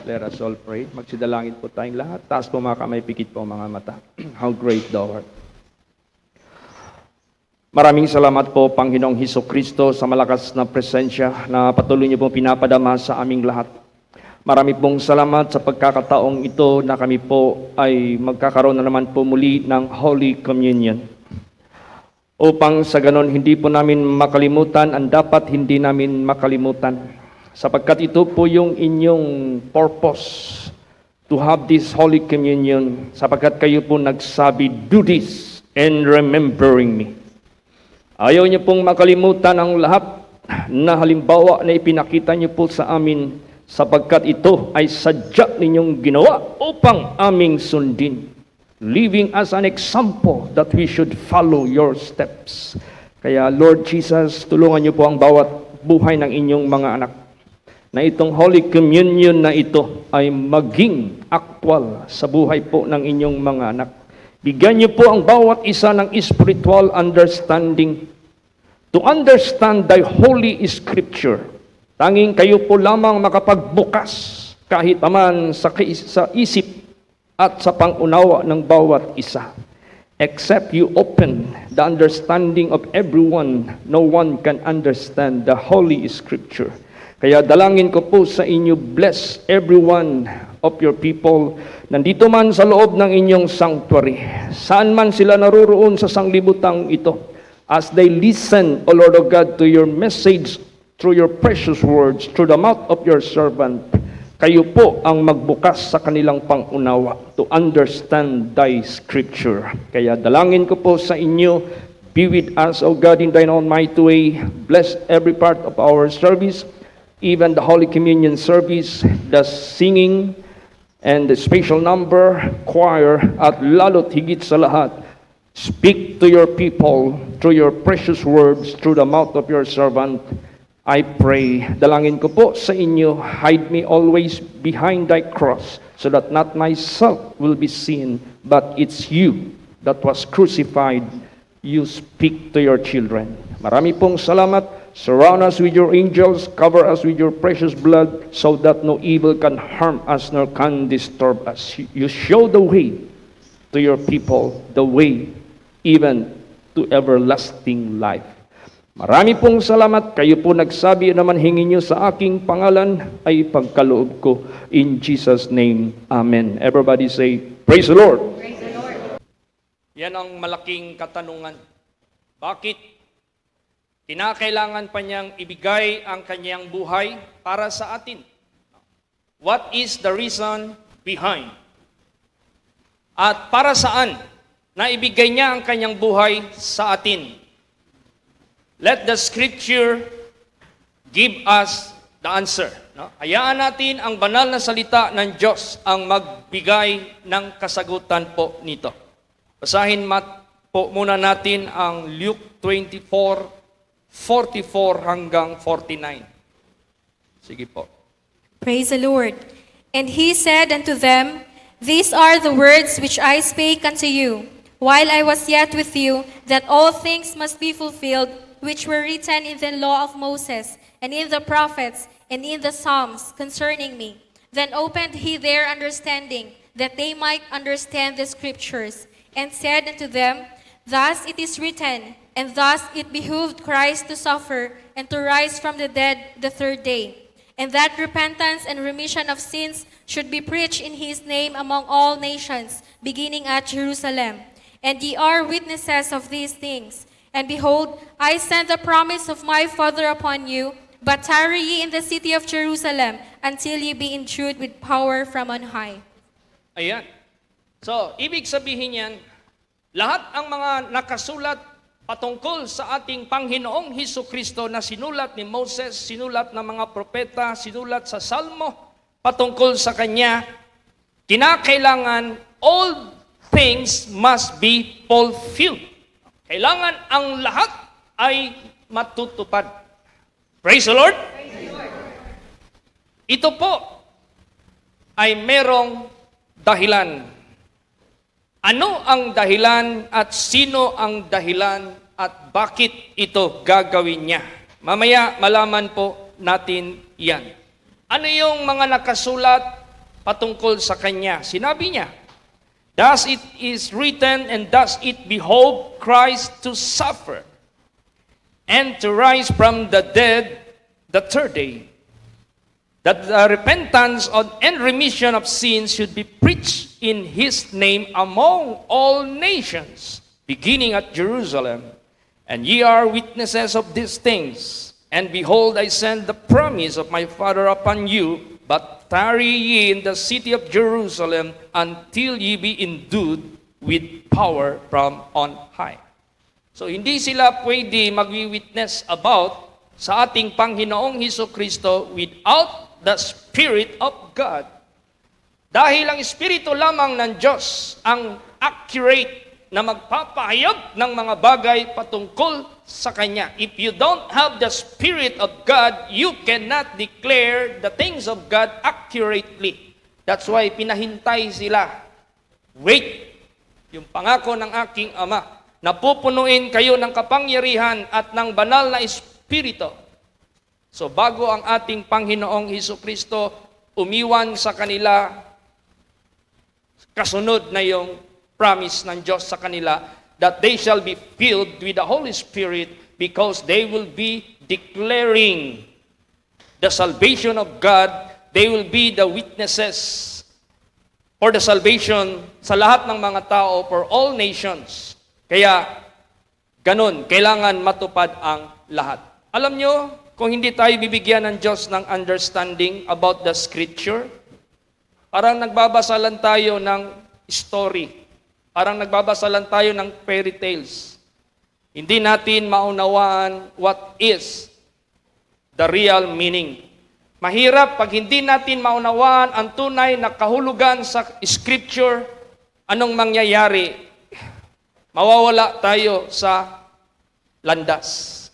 Let us all pray. Magsidalangin po tayong lahat. Taas po mga kamay, pikit po mga mata. How great thou art. Maraming salamat po, Panginoong Hesukristo, sa malakas na presensya na patuloy niyo pong pinapadama sa aming lahat. Marami pong salamat sa pagkakataong ito na kami po ay magkakaroon na naman po muli ng Holy Communion. Upang sa ganon hindi po namin makalimutan ang dapat hindi namin makalimutan. Sapagkat ito po yung inyong purpose to have this Holy Communion. Sapagkat kayo po nagsabi, do this in remembering me. Ayaw niyo pong makalimutan ang lahat na halimbawa na ipinakita niyo po sa amin, sapagkat ito ay sadya ninyong ginawa upang aming sundin, living as an example that we should follow your steps. Kaya Lord Jesus, tulungan niyo po ang bawat buhay ng inyong mga anak, na itong Holy Communion na ito ay maging aktwal sa buhay po ng inyong mga anak. Bigyan niyo po ang bawat isa ng spiritual understanding to understand the Holy Scripture. Tanging kayo po lamang makapagbukas kahit naman sa isip at sa pangunawa ng bawat isa. Except you open the understanding of everyone, no one can understand the Holy Scripture. Kaya dalangin ko po sa inyo, bless every one of your people, nandito man sa loob ng inyong sanctuary, saan man sila naruroon sa sanglibutang ito, as they listen, O Lord of God, to your message through your precious words, through the mouth of your servant, kayo po ang magbukas sa kanilang pangunawa to understand thy scripture. Kaya dalangin ko po sa inyo, be with us, O God, in thine almighty way. Bless every part of our service, even the Holy Communion service, the singing, and the special number, choir, at lalo't higit sa lahat, speak to your people through your precious words, through the mouth of your servant. I pray, dalangin ko po sa inyo, hide me always behind thy cross, so that not myself will be seen, but it's you that was crucified. You speak to your children. Marami pong salamat. Surround us with your angels, cover us with your precious blood, so that no evil can harm us nor can disturb us. You show the way to your people, the way even to everlasting life. Marami pong salamat. Kayo po nagsabi naman, hingin nyo sa aking pangalan ay pagkaloob ko. In Jesus' name, Amen. Everybody say, praise the Lord. Praise the Lord. Yan ang malaking katanungan. Bakit kinakailangan pa niyang ibigay ang kanyang buhay para sa atin? What is the reason behind? At para saan na ibigay niya ang kanyang buhay sa atin? Let the Scripture give us the answer. No? Hayaan natin ang banal na salita ng Diyos ang magbigay ng kasagutan po nito. Basahin po muna natin ang Luke 24:44 hanggang 49. Sige po. Praise the Lord. And he said unto them, These are the words which I spake unto you, while I was yet with you, that all things must be fulfilled, which were written in the law of Moses, and in the prophets, and in the Psalms concerning me. Then opened he their understanding, that they might understand the Scriptures, and said unto them, Thus it is written, and thus it behooved Christ to suffer, and to rise from the dead the third day, and that repentance and remission of sins should be preached in his name among all nations, beginning at Jerusalem. And ye are witnesses of these things. And behold, I send the promise of my Father upon you, but tarry ye in the city of Jerusalem, until ye be endued with power from on high. Ayan. So, ibig sabihin yan, lahat ang mga nakasulat patungkol sa ating Panginoong Hesukristo na sinulat ni Moses, sinulat ng mga propeta, sinulat sa Salmo, patungkol sa Kanya, kinakailangan all things must be fulfilled. Kailangan ang lahat ay matutupad. Praise the Lord! Praise the Lord. Ito po ay merong dahilan. Ano ang dahilan at sino ang dahilan at bakit ito gagawin niya? Mamaya malaman po natin yan. Ano yung mga nakasulat patungkol sa Kanya. Sinabi niya, "Thus it is written, and thus it behoved Christ to suffer, and to rise from the dead the third day, that the repentance and remission of sins should be preached in His name among all nations, beginning at Jerusalem. And ye are witnesses of these things. And behold, I send the promise of my Father upon you, but tarry ye in the city of Jerusalem until ye be endued with power from on high." So hindi sila pwede magwi-witness about sa ating Panginoong Hesukristo without the Spirit of God. Dahil ang Espiritu lamang ng Diyos ang accurate na magpapahayag ng mga bagay patungkol sa Kanya. If you don't have the Spirit of God, you cannot declare the things of God accurately. That's why pinahintay sila. Wait, yung pangako ng aking Ama, na pupunuin kayo ng kapangyarihan at ng banal na Espiritu. So bago ang ating Panginoong Hesukristo umiwan sa kanila, kasunod na yung promise ng Diyos sa kanila that they shall be filled with the Holy Spirit because they will be declaring the salvation of God. They will be the witnesses for the salvation sa lahat ng mga tao, for all nations. Kaya, ganun, kailangan matupad ang lahat. Alam nyo, kung hindi tayo bibigyan ng Diyos ng understanding about the Scripture, parang nagbabasa lang tayo ng story. Parang nagbabasa lang tayo ng fairy tales. Hindi natin maunawaan what is the real meaning. Mahirap pag hindi natin maunawaan ang tunay na kahulugan sa Scripture, anong mangyayari? Mawawala tayo sa landas.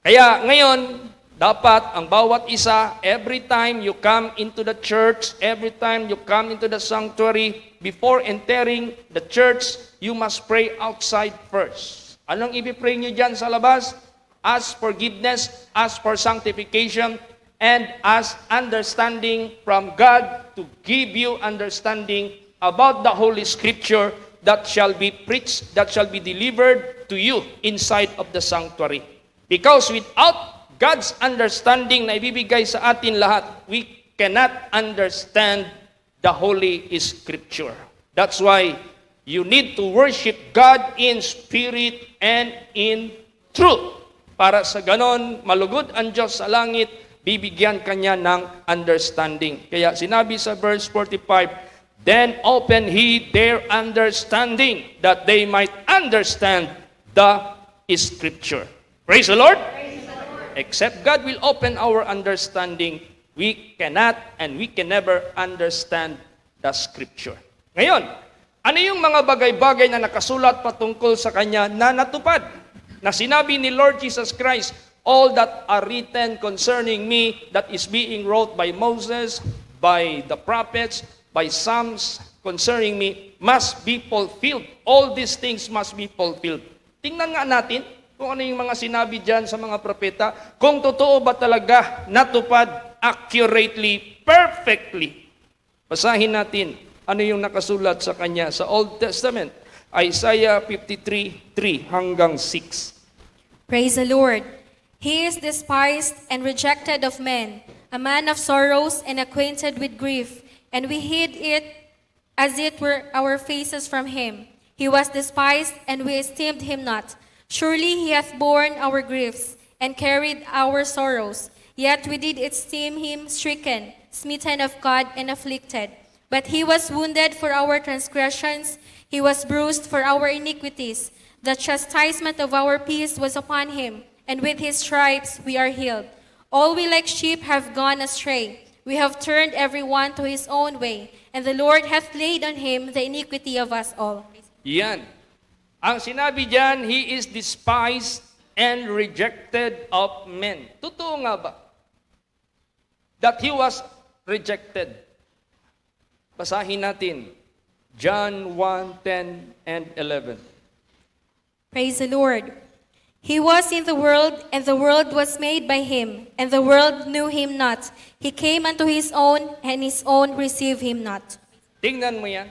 Kaya ngayon, dapat ang bawat isa, every time you come into the church, every time you come into the sanctuary, before entering the church, you must pray outside first. Anong ipipray nyo dyan sa labas? Ask forgiveness, ask for sanctification, and ask understanding from God to give you understanding about the Holy Scripture that shall be preached, that shall be delivered to you inside of the sanctuary. Because without God's understanding na ibibigay sa atin lahat, we cannot understand the Holy Scripture. That's why you need to worship God in spirit and in truth. Para sa ganon, malugod ang Diyos sa langit, bibigyan kanya ng understanding. Kaya sinabi sa verse 45, "Then open He their understanding, that they might understand the Scripture." Praise the Lord! Except God will open our understanding, we cannot and we can never understand the Scripture. Ngayon, ano yung mga bagay-bagay na nakasulat patungkol sa Kanya na natupad? Na sinabi ni Lord Jesus Christ, "All that are written concerning me, that is being wrote by Moses, by the prophets, by Psalms concerning me, must be fulfilled." All these things must be fulfilled. Tingnan nga natin kung ano yung mga sinabi dyan sa mga propeta, kung totoo ba talaga natupad accurately, perfectly. Basahin natin ano yung nakasulat sa kanya sa Old Testament, Isaiah 53:3 hanggang 6. Praise the Lord. He is despised and rejected of men, a man of sorrows and acquainted with grief, and we hid it as it were our faces from him. He was despised, and we esteemed him not. Surely he hath borne our griefs, and carried our sorrows. Yet we did esteem him stricken, smitten of God, and afflicted. But he was wounded for our transgressions, he was bruised for our iniquities. The chastisement of our peace was upon him, and with his stripes we are healed. All we like sheep have gone astray. We have turned every one to his own way, and the Lord hath laid on him the iniquity of us all. Yan. Ang sinabi dyan, He is despised and rejected of men. Totoo nga ba? That He was rejected. Basahin natin. John 1:10 and 11. Praise the Lord. He was in the world, and the world was made by him, and the world knew him not. He came unto his own, and his own received him not. Tingnan mo yan.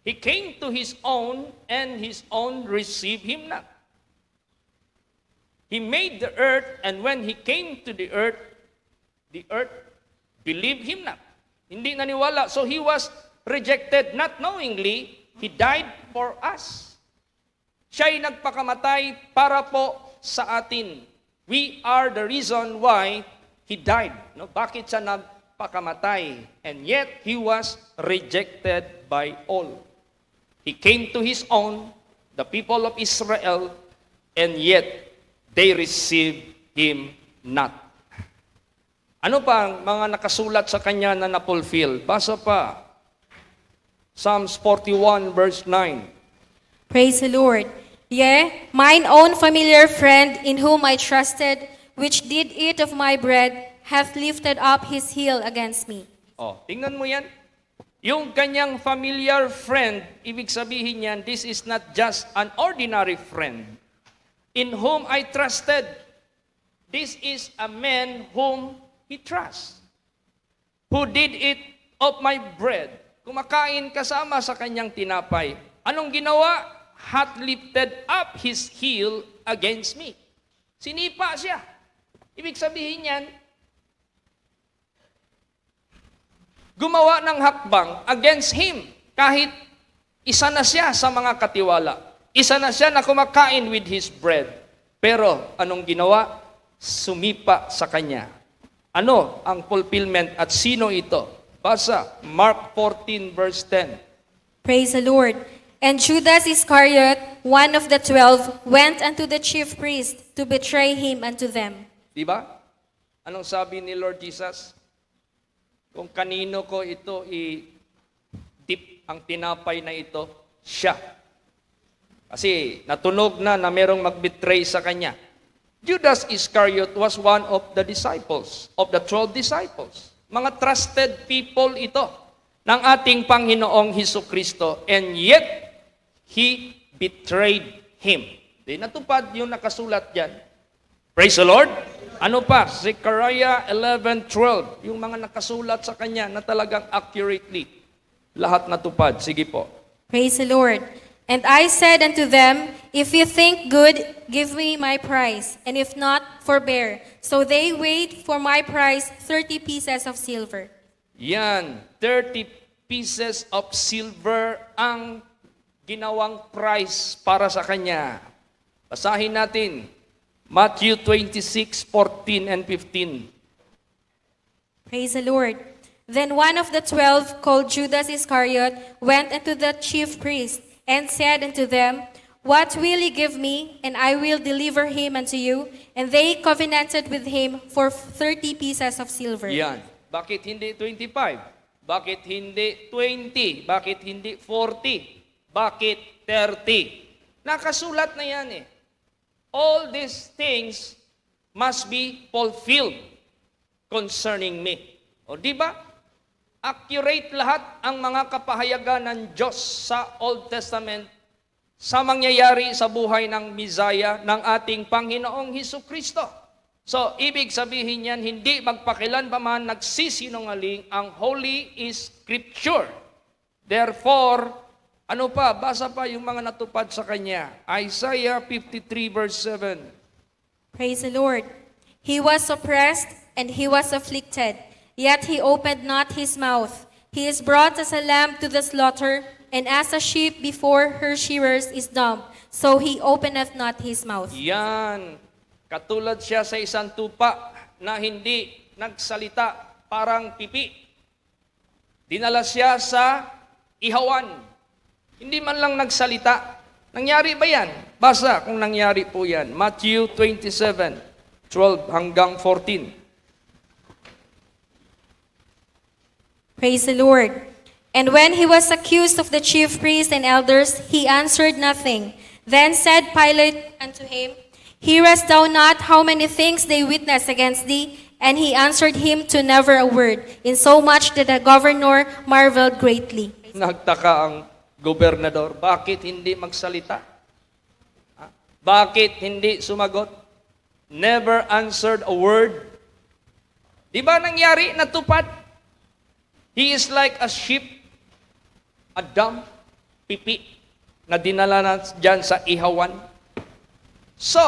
He came to his own, and his own received him not. He made the earth, and when he came to the earth believed him not. Hindi naniwala. So he was rejected, not knowingly. He died for us. Siya'y nagpakamatay para po sa atin. We are the reason why he died. No? Bakit siya nagpakamatay? And yet, he was rejected by all. He came to his own, the people of Israel, and yet, they received him not. Ano pa ang mga nakasulat sa kanya na napulfill? Basa pa. Psalms 41 verse 9. Praise the Lord. Yea, mine own familiar friend, in whom I trusted, which did eat of my bread, hath lifted up his heel against me. Oh, tingnan mo yan. Yung kanyang familiar friend, ibig sabihin yan, this is not just an ordinary friend in whom I trusted. This is a man whom he trusts, who did eat of my bread. Kumakain kasama sa kanyang tinapay. Anong ginawa? Hath lifted up his heel against me. Sinipa siya. Ibig sabihin yan, gumawa ng hakbang against him. Kahit isa na siya sa mga katiwala. Isa na siya na kumakain with his bread. Pero anong ginawa? Sumipa sa kanya. Ano ang fulfillment at sino ito? Basa, Mark 14 verse 10. Praise the Lord. And Judas Iscariot, one of the 12, went unto the chief priest to betray him unto them. Diba? Anong sabi ni Lord Jesus? Kung kanino ko ito i-dip ang tinapay na ito, siya. Kasi natunog na merong mag-betray sa kanya. Judas Iscariot was one of the disciples, of the 12 disciples. Mga trusted people ito ng ating Panginoong Hesukristo, and yet, he betrayed him. Di natupad yung nakasulat dyan. Praise the Lord. Ano pa? Zechariah 11:12. Yung mga nakasulat sa kanya na talagang accurately. Lahat natupad. Sige po. Praise the Lord. And I said unto them, if you think good, give me my price, and if not, forbear. So they weighed for my price 30 pieces of silver. Yan, 30 pieces of silver ang ginawang price para sa kanya. Basahin natin. Matthew 26:14 and 15. Praise the Lord. Then one of the 12, called Judas Iscariot, went unto the chief priest, and said unto them, what will ye give me, and I will deliver him unto you? And they covenanted with him for 30 pieces of silver. Yan. Bakit hindi 25? Bakit hindi 20? Bakit hindi 40? Bakit 30? Nakasulat na yan eh. All these things must be fulfilled concerning me. O di ba? Accurate lahat ang mga kapahayagan ng Diyos sa Old Testament sa mangyayari sa buhay ng Messiah ng ating Panginoong Hesukristo. So, ibig sabihin yan, hindi magpakilan pa man nagsisinungaling, ang Holy Scripture. Therefore, ano pa? Basa pa yung mga natupad sa kanya. Isaiah 53 verse 7. Praise the Lord. He was oppressed and he was afflicted, yet he opened not his mouth. He is brought as a lamb to the slaughter, and as a sheep before her shearers is dumb, so he openeth not his mouth. Yan. Katulad siya sa isang tupa na hindi nagsalita, parang pipi. Dinala siya sa ihawan. Hindi man lang nagsalita. Nangyari ba yan? Basa kung nangyari po yan. Matthew 27:12 hanggang 14. Praise the Lord. And when he was accused of the chief priests and elders, he answered nothing. Then said Pilate unto him, hearest thou not how many things they witness against thee? And he answered him to never a word, insomuch that the governor marveled greatly. Nagtaka ang gobernador, bakit hindi magsalita? Bakit hindi sumagot? Never answered a word. Di ba nangyari? Natupad. He is like a sheep, a dumb pipi na dinala na dyan sa ihawan. So,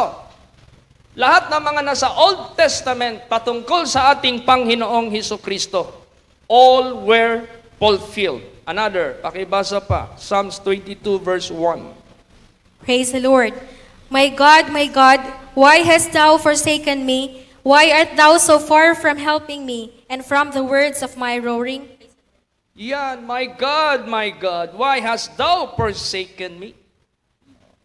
lahat ng mga nasa Old Testament patungkol sa ating Panginoong Hesukristo, all were fulfilled. Another, pakibasa pa, Psalms 22 verse 1. Praise the Lord. My God, why hast thou forsaken me? Why art thou so far from helping me, and from the words of my roaring? Yan, my God, why hast thou forsaken me?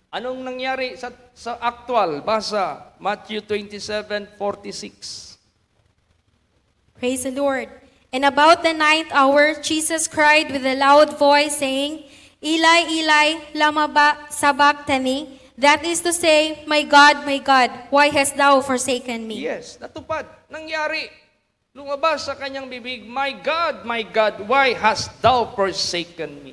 Anong nangyari sa actual? Basa, Matthew 27:46. Praise the Lord. And about the ninth hour, Jesus cried with a loud voice, saying, Eli, Eli, lama sabachthani? That is to say, my God, why hast thou forsaken me? Yes, natupad. Nangyari. Lumabas sa kanyang bibig, my God, why hast thou forsaken me?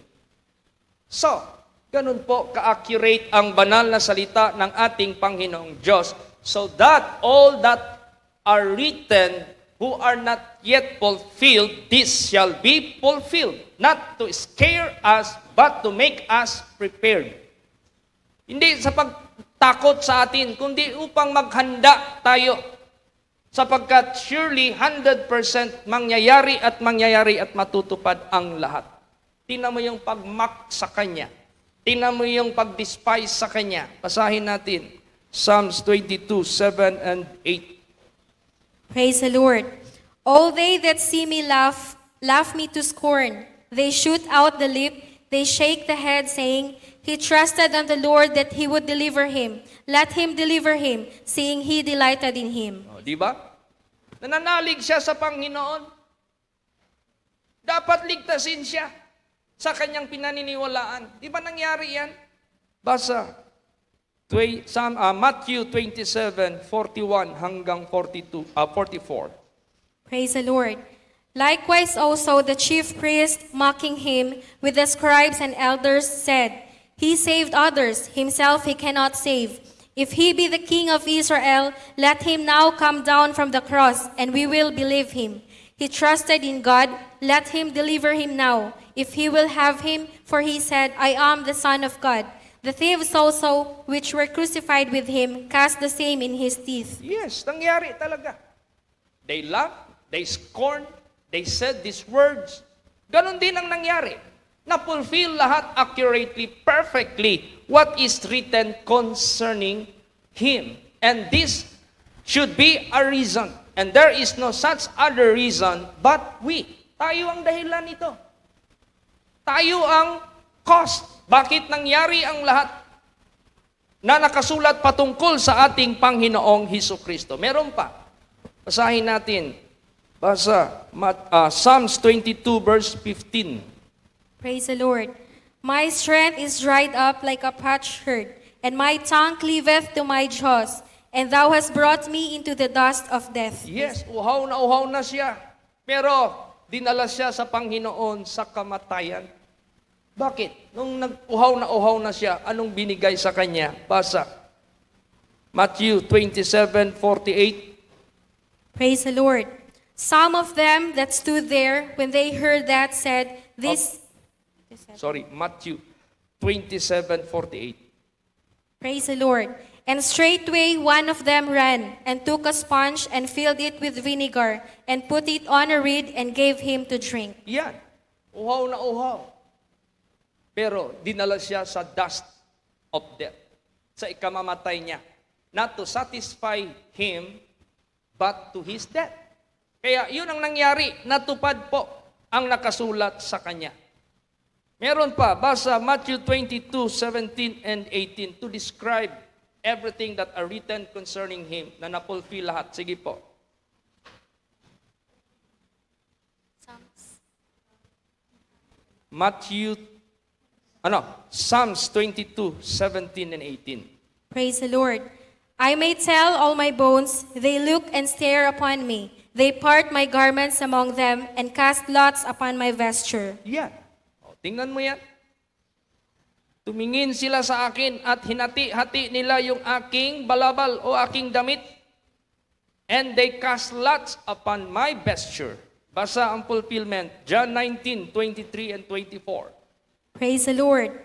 So, ganun po ka-accurate ang banal na salita ng ating Panginoong Diyos, so that all that are written who are not yet fulfilled, this shall be fulfilled, not to scare us, but to make us prepared. Hindi sa pagtakot sa atin, kundi upang maghanda tayo. Sapagkat surely 100% mangyayari at matutupad ang lahat. Tingnan mo yung pagmak sa Kanya. Tingnan mo yung pag-despise sa Kanya. Basahin natin, Psalms 22:7 and 8. Praise the Lord. All they that see me laugh me to scorn. They shoot out the lip, they shake the head, saying, He trusted on the Lord that He would deliver him. Let Him deliver him, seeing He delighted in him. O, di ba? Nananalig siya sa Panginoon. Dapat ligtasin siya sa kanyang pinaniniwalaan. Di ba nangyari yan? Basa, Matthew 27:41 hanggang 44. Praise the Lord. Likewise also the chief priest, mocking him with the scribes and elders, said, He saved others, himself he cannot save. If he be the king of Israel, let him now come down from the cross, and we will believe him. He trusted in God, let him deliver him now, if he will have him, for he said, I am the Son of God. The thieves also, which were crucified with him, cast the same in his teeth. Yes, nangyari talaga. They laughed, they scorned, they said these words. Ganon din ang nangyari. Na-fulfill lahat accurately, perfectly, what is written concerning Him. And this should be a reason. And there is no such other reason but we. Tayo ang dahilan nito. Tayo ang cause. Bakit nangyari ang lahat na nakasulat patungkol sa ating Panginoong Hesukristo? Meron pa. Basahin natin. Basa, Psalms 22 verse 15. Praise the Lord. My strength is dried up like a potsherd, and my tongue cleaveth to my jaws, and thou hast brought me into the dust of death. Yes, uhaw na siya. Pero dinala siya sa Panginoon sa kamatayan. Bakit? Nung uhaw na siya, anong binigay sa kanya? Basa. Matthew 27:48. Praise the Lord. Some of them that stood there, when they heard that, said, Matthew 27:48. Praise the Lord. And straightway one of them ran, and took a sponge, and filled it with vinegar, and put it on a reed, and gave him to drink. Yan. Uhaw na uhaw. Pero dinala siya sa dust of death. Sa ikamamatay niya. Not to satisfy him, but to his death. Kaya yun ang nangyari. Natupad po ang nakasulat sa kanya. Meron pa, basa Matthew 22:17 and 18 to describe everything that are written concerning Him na napulfill lahat. Sige po. Psalms 22:17 and 18. Praise the Lord. I may tell all my bones, they look and stare upon me. They part my garments among them, and cast lots upon my vesture. Yan. O, tingnan mo yan. Tumingin sila sa akin at hinati-hati nila yung aking balabal o aking damit. And they cast lots upon my vesture. Basa ang fulfillment, John 19:23 and 24. Praise the Lord.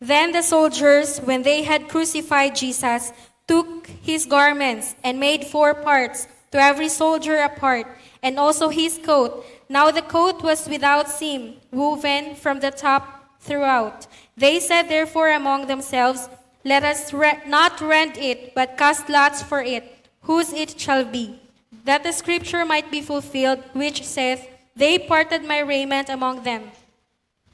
Then the soldiers, when they had crucified Jesus, took his garments and made 4 parts, to every soldier a part, and also his coat. Now the coat was without seam, woven from the top throughout. They said therefore among themselves, let us not rend it, but cast lots for it, whose it shall be, that the scripture might be fulfilled, which saith, they parted my raiment among them.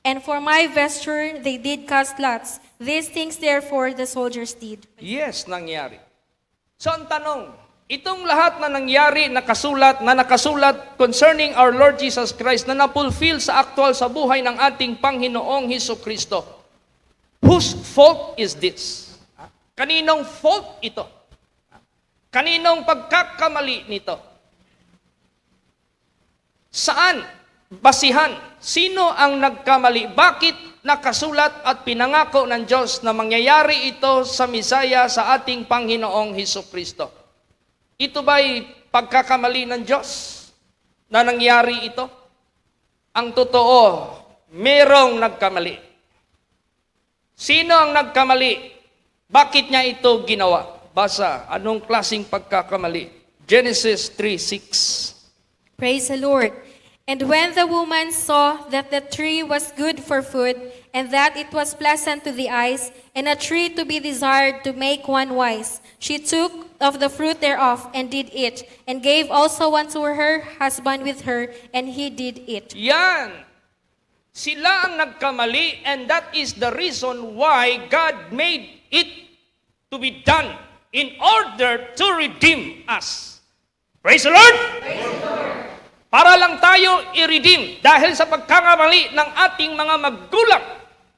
And for my vesture they did cast lots. These things therefore the soldiers did. Yes, nangyari. So ang tanong, itong lahat na nangyari, nakasulat concerning our Lord Jesus Christ, na napulfill sa actual sa buhay ng ating Panginoong Hesukristo, whose fault is this? Kaninong fault ito? Kaninong pagkakamali nito? Saan? Basihan. Sino ang nagkamali? Bakit nakasulat at pinangako ng Diyos na mangyayari ito sa Misaya sa ating Panginoong Hesukristo? Ito ba'y pagkakamali ng Diyos na nangyari ito? Ang totoo, merong nagkamali. Sino ang nagkamali? Bakit niya ito ginawa? Basa, anong klaseng pagkakamali? Genesis 3:6. Praise the Lord. And when the woman saw that the tree was good for food, and that it was pleasant to the eyes, and a tree to be desired to make one wise, she took of the fruit thereof, and did eat, and gave also unto her husband with her, and he did eat. Yan! Sila ang nagkamali, and that is the reason why God made it to be done in order to redeem us. Praise the Lord! Praise the Lord! Para lang tayo i-redeem dahil sa pagkakamali ng ating mga magulang.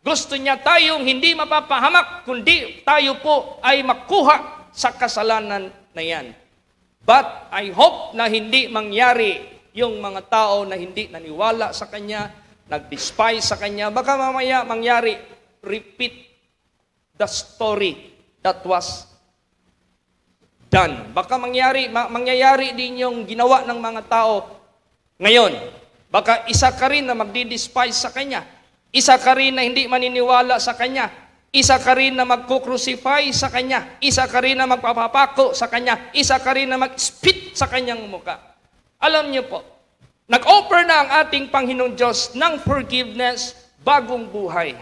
Gusto niya tayong hindi mapapahamak, kundi tayo po ay makuha sa kasalanan na yan. But I hope na hindi mangyari yung mga tao na hindi naniwala sa Kanya, nag-despise sa Kanya. Baka mamaya mangyari, repeat the story that was done. Baka mangyayari din yung ginawa ng mga tao ngayon. Baka isa ka rin na magdi-despise sa Kanya. Isa ka rin na hindi maniniwala sa Kanya. Isa ka rin na magkukrucify sa Kanya. Isa ka rin na magpapapako sa Kanya. Isa ka rin na mag-spit sa Kanyang muka. Alam niyo po, nag-offer na ang ating Panginoon Diyos ng forgiveness, bagong buhay.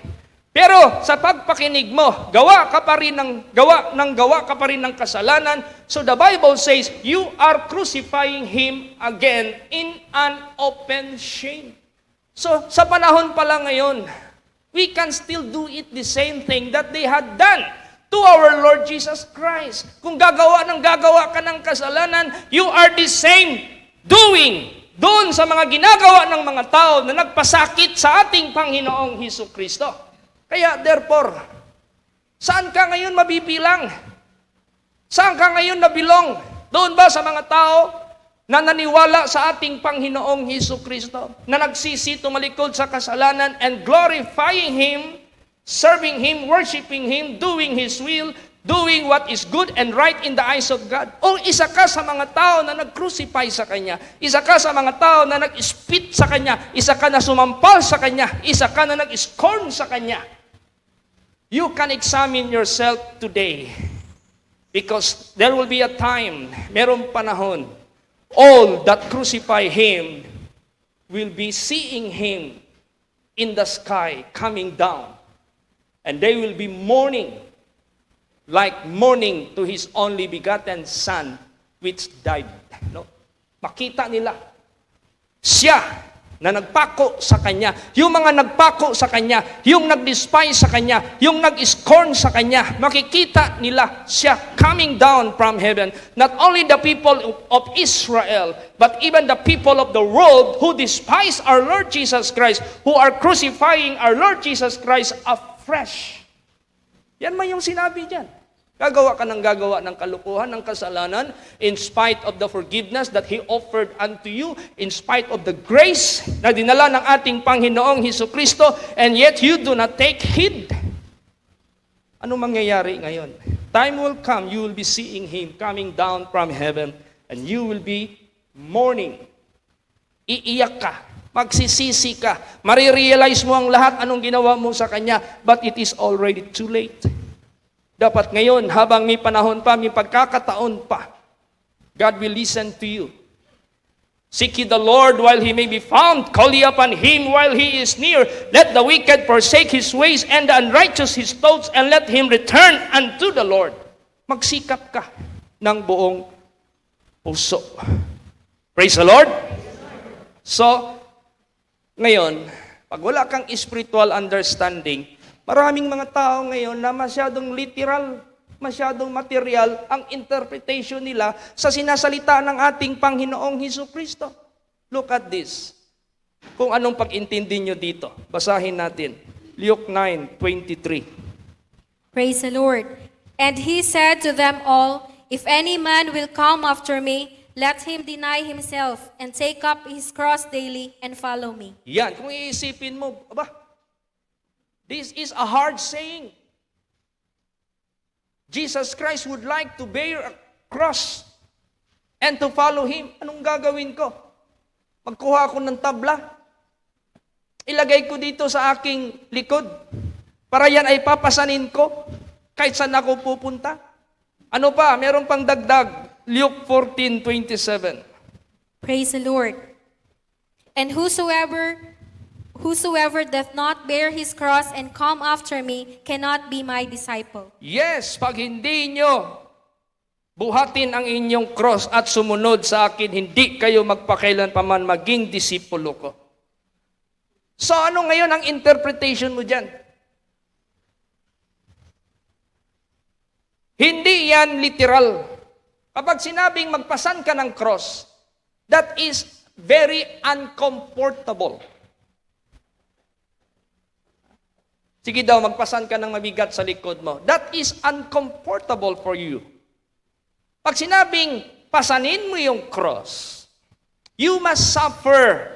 Pero sa pagpakinig mo, gawa ka pa rin ng kasalanan. So the Bible says, you are crucifying Him again in an open shame. So sa panahon pala ngayon, we can still do it the same thing that they had done to our Lord Jesus Christ. Kung gagawa ka ng kasalanan, you are the same doing doon sa mga ginagawa ng mga tao na nagpasakit sa ating Panginoong Hesukristo. Kaya therefore, saan ka ngayon mabibilang? Saan ka ngayon nabilong? Doon ba sa mga tao na naniwala sa ating Panginoong Hesukristo, na nagsisi tumalikod sa kasalanan and glorifying Him, serving Him, worshiping Him, doing His will, doing what is good and right in the eyes of God? O isa ka sa mga tao na nag-crucify sa Kanya, isa ka sa mga tao na nag-spit sa Kanya, isa ka na sumampal sa Kanya, isa ka na nag-scorn sa Kanya? You can examine yourself today because there will be a time, merong panahon, all that crucify Him will be seeing Him in the sky coming down, and they will be mourning like mourning to His only begotten Son which died. No? Makita nila siya na nagpako sa Kanya, yung mga nagpako sa Kanya, yung nag-despise sa Kanya, yung nag-scorn sa Kanya, makikita nila siya coming down from heaven. Not only the people of Israel, but even the people of the world who despise our Lord Jesus Christ, who are crucifying our Lord Jesus Christ afresh. Yan man yung sinabi dyan. Gagawa ka ng kalukuhan, ng kasalanan, in spite of the forgiveness that He offered unto you, in spite of the grace na dinala ng ating Panginoong Hesukristo, and yet you do not take heed. Ano mangyayari ngayon? Time will come, you will be seeing Him coming down from heaven and you will be mourning. Iiyak ka, magsisisi ka, marirealize mo ang lahat anong ginawa mo sa Kanya, but it is already too late. Dapat ngayon, habang may panahon pa, may pagkakataon pa, God will listen to you. Seek ye the Lord while He may be found. Call ye upon Him while He is near. Let the wicked forsake his ways and the unrighteous his thoughts, and let him return unto the Lord. Magsikap ka ng buong puso. Praise the Lord. So, ngayon, pag wala kang spiritual understanding, maraming mga tao ngayon na masyadong literal, masyadong material ang interpretation nila sa sinasalita ng ating Panginoong Hesukristo. Look at this. Kung anong pag-intindi nyo dito. Basahin natin. Luke 9:23. Praise the Lord. And he said to them all, if any man will come after me, let him deny himself and take up his cross daily and follow me. Yan, kung iisipin mo, this is a hard saying. Jesus Christ would like to bear a cross and to follow Him. Anong gagawin ko? Magkuha ako ng tabla. Ilagay ko dito sa aking likod. Para yan ay papasanin ko kahit saan ako pupunta. Ano pa? Meron pang dagdag. Luke 14:27. Praise the Lord. And whosoever doth not bear his cross and come after me cannot be my disciple. Yes, pag hindi nyo buhatin ang inyong cross at sumunod sa akin, hindi kayo magpakailanpaman maging disipulo ko. So ano ngayon ang interpretation mo dyan? Hindi yan literal. Kapag sinabing magpasan ka ng cross, that is very uncomfortable. Sige daw, magpasan ka ng mabigat sa likod mo. That is uncomfortable for you. Pag sinabing, pasanin mo yung cross, you must suffer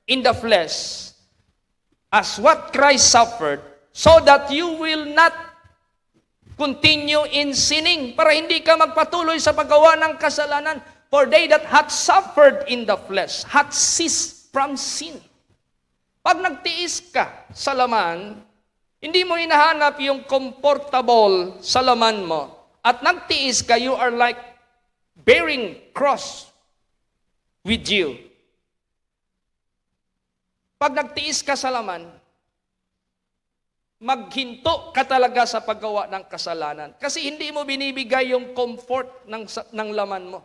in the flesh as what Christ suffered so that you will not continue in sinning, para hindi ka magpatuloy sa paggawa ng kasalanan. For they that hath suffered in the flesh hath ceased from sin. Pag nagtiis ka sa laman, hindi mo hinahanap yung comfortable sa laman mo. At nagtiis ka, you are like bearing cross with you. Pag nagtiis ka sa laman, maghinto ka talaga sa paggawa ng kasalanan. Kasi hindi mo binibigay yung comfort ng laman mo.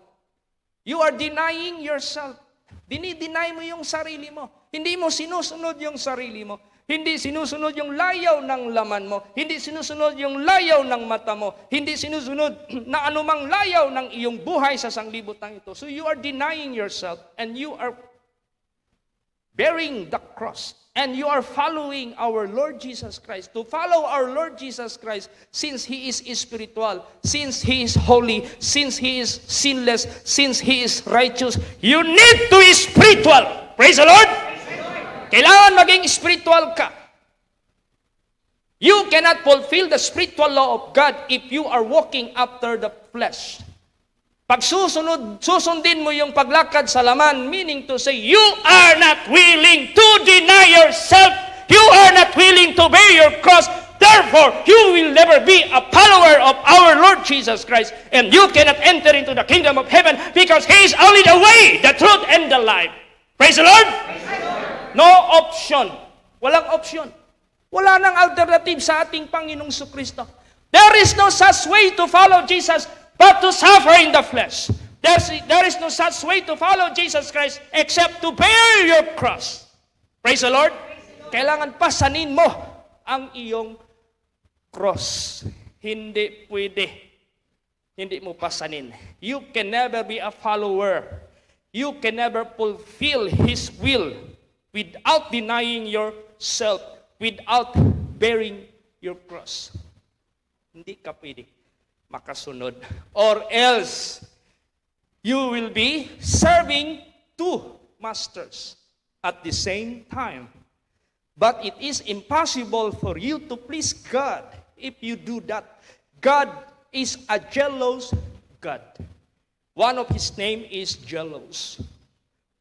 You are denying yourself. Dinideny mo yung sarili mo. Hindi mo sinusunod yung sarili mo. Hindi sinusunod yung layaw ng laman mo. Hindi sinusunod yung layaw ng mata mo. Hindi sinusunod na anumang layaw ng iyong buhay sa sanglibutan ito. So you are denying yourself and you are bearing the cross. And you are following our Lord Jesus Christ. To follow our Lord Jesus Christ, since He is spiritual, since He is holy, since He is sinless, since He is righteous, you need to be spiritual. Praise the Lord! Kailangan maging spiritual ka. You cannot fulfill the spiritual law of God if you are walking after the flesh. Pag susundin mo yung paglakad sa laman, meaning to say, you are not willing to deny yourself. You are not willing to bear your cross. Therefore, you will never be a follower of our Lord Jesus Christ. And you cannot enter into the kingdom of heaven because He is only the way, the truth, and the life. Praise the Lord! No option. Walang option. Wala nang alternative sa ating Panginoong Kristo. There is no such way to follow Jesus but to suffer in the flesh. There is no such way to follow Jesus Christ except to bear your cross. Praise the Lord. Kailangan pasanin mo ang iyong cross. Hindi pwede. Hindi mo pasanin. You can never be a follower. You can never fulfill His will without denying yourself, without bearing your cross. Hindi ka pwede makasunod. Or else, you will be serving two masters at the same time. But it is impossible for you to please God if you do that. God is a jealous God. One of His name is jealous.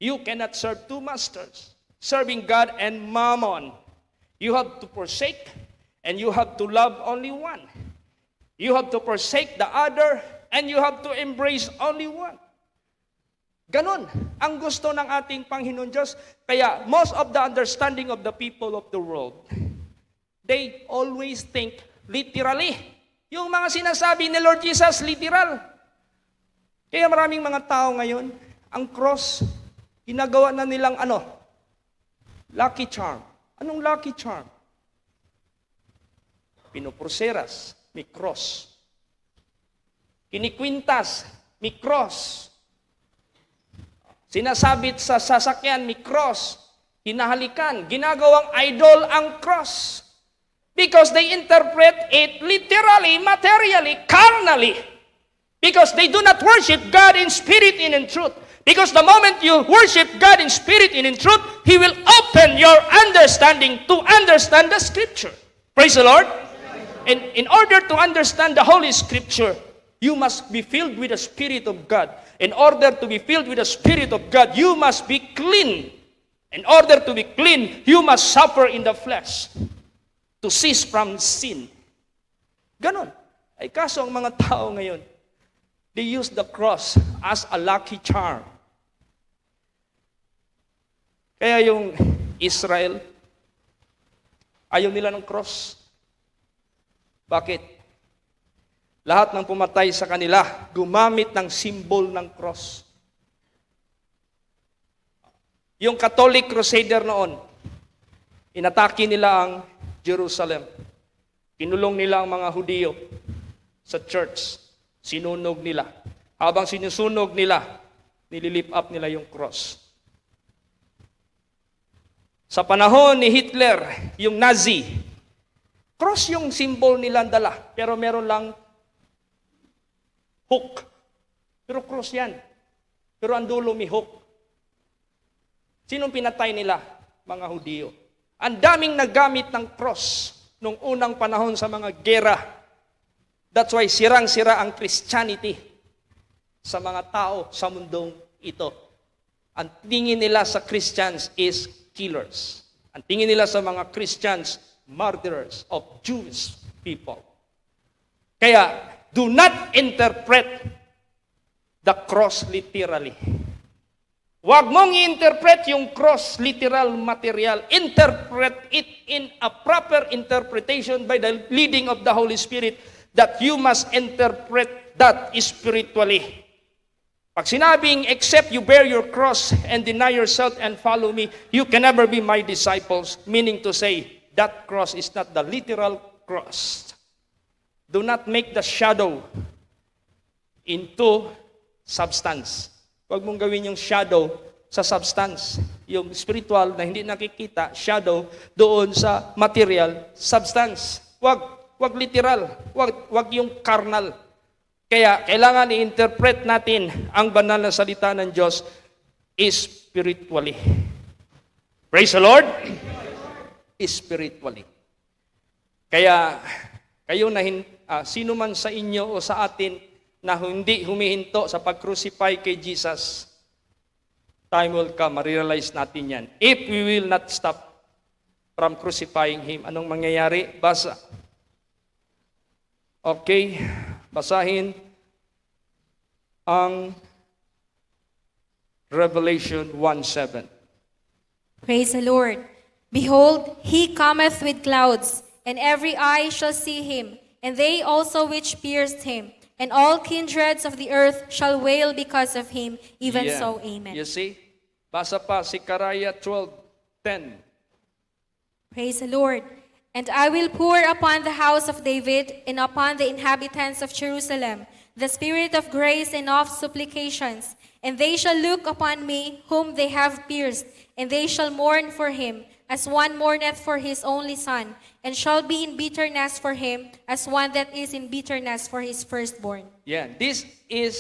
You cannot serve two masters, serving God and mammon. You have to forsake and you have to love only one. You have to forsake the other and you have to embrace only one. Ganon ang gusto ng ating Panginoon Diyos. Kaya most of the understanding of the people of the world, they always think literally. Yung mga sinasabi ni Lord Jesus, literal. Kaya maraming mga tao ngayon, ang cross, ginagawa na nilang lucky charm. Anong lucky charm? Pinoproseras, may cross. Kinikwintas, may cross. Sinasabit sa sasakyan, may cross. Hinahalikan, ginagawang idol ang cross. Because they interpret it literally, materially, carnally. Because they do not worship God in spirit and in truth. Because the moment you worship God in spirit and in truth, He will open your understanding to understand the Scripture. Praise the Lord. And in order to understand the Holy Scripture, you must be filled with the Spirit of God. In order to be filled with the Spirit of God, you must be clean. In order to be clean, you must suffer in the flesh to cease from sin. Ganon. Ay kaso ang mga tao ngayon, they use the cross as a lucky charm. Kaya yung Israel, ayaw nila ng cross. Bakit? Lahat ng pumatay sa kanila, gumamit ng symbol ng cross. Yung Catholic Crusader noon, inatake nila ang Jerusalem. Kinulong nila ang mga Hudiyo sa church. Sinunog nila. Habang sinusunog nila, nililip up nila yung cross. Sa panahon ni Hitler, yung Nazi, cross yung symbol nila dala, pero meron lang hook. Pero cross yan. Pero ang dulo may hook. Sinong pinatay nila? Mga Hudiyo. Ang daming nagamit ng cross nung unang panahon sa mga gera. That's why sirang-sira ang Christianity sa mga tao sa mundong ito. Ang tingin nila sa Christians is killers. Ang tingin nila sa mga Christians, murderers of Jewish people. Kaya, do not interpret the cross literally. Huwag mong i-interpret yung cross literal material. Interpret it in a proper interpretation by the leading of the Holy Spirit that you must interpret that spiritually. Pag sinabing, except you bear your cross and deny yourself and follow me, you can never be my disciples. Meaning to say, that cross is not the literal cross. Do not make the shadow into substance. Huwag mong gawin yung shadow sa substance. Yung spiritual na hindi nakikita, shadow doon sa material, substance. Huwag literal. Huwag yung carnal. Kaya kailangan i-interpret natin ang banal na salita ng Diyos spiritually. Praise the Lord. Spiritually. Kaya kayo na sino man sa inyo o sa atin na hindi humihinto sa pag-crucify kay Jesus, time will come, ma-realize natin yan. If we will not stop from crucifying Him, anong mangyayari? Basa. Okay, basahin ang Revelation 1:7. Praise the Lord. Behold, He cometh with clouds, and every eye shall see Him, and they also which pierced Him. And all kindreds of the earth shall wail because of Him, even Yeah. so, amen. You see? Basa pa, Zechariah 12:10. Praise the Lord. And I will pour upon the house of David and upon the inhabitants of Jerusalem the spirit of grace and of supplications. And they shall look upon me whom they have pierced, and they shall mourn for him, as one mourneth for his only son, and shall be in bitterness for him, as one that is in bitterness for his firstborn. Yeah, this is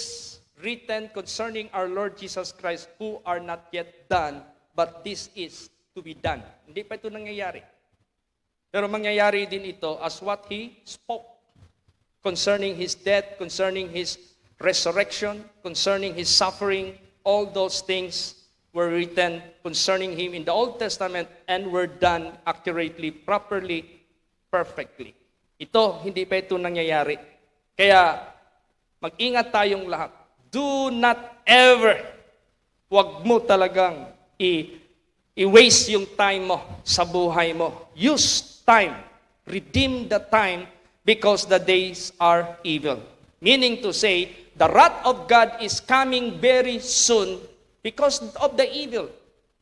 written concerning our Lord Jesus Christ who are not yet done, but this is to be done. Hindi pa ito nangyayari. Pero mangyayari din ito as what He spoke concerning His death, concerning His resurrection, concerning His suffering. All those things were written concerning Him in the Old Testament and were done accurately, properly, perfectly. Ito, hindi pa ito nangyayari. Kaya, mag-ingat tayong lahat. Do not ever, wag mo talagang i-waste yung time mo sa buhay mo. Use time. Redeem the time because the days are evil. Meaning to say, the wrath of God is coming very soon because of the evil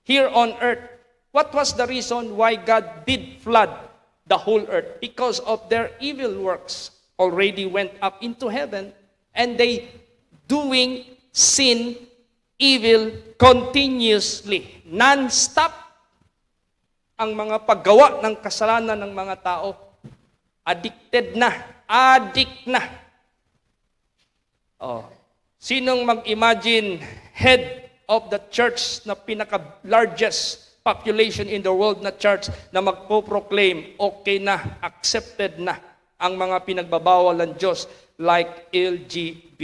here on earth. What was the reason why God did flood the whole earth? Because of their evil works already went up into heaven and they doing sin, evil continuously, non-stop. Ang mga paggawa ng kasalanan ng mga tao, addict na. Oh. Sinong mag-imagine head of the church na pinaka-largest population in the world na church na magpo-proclaim okay na, accepted na ang mga pinagbabawal ng Diyos like LGBT.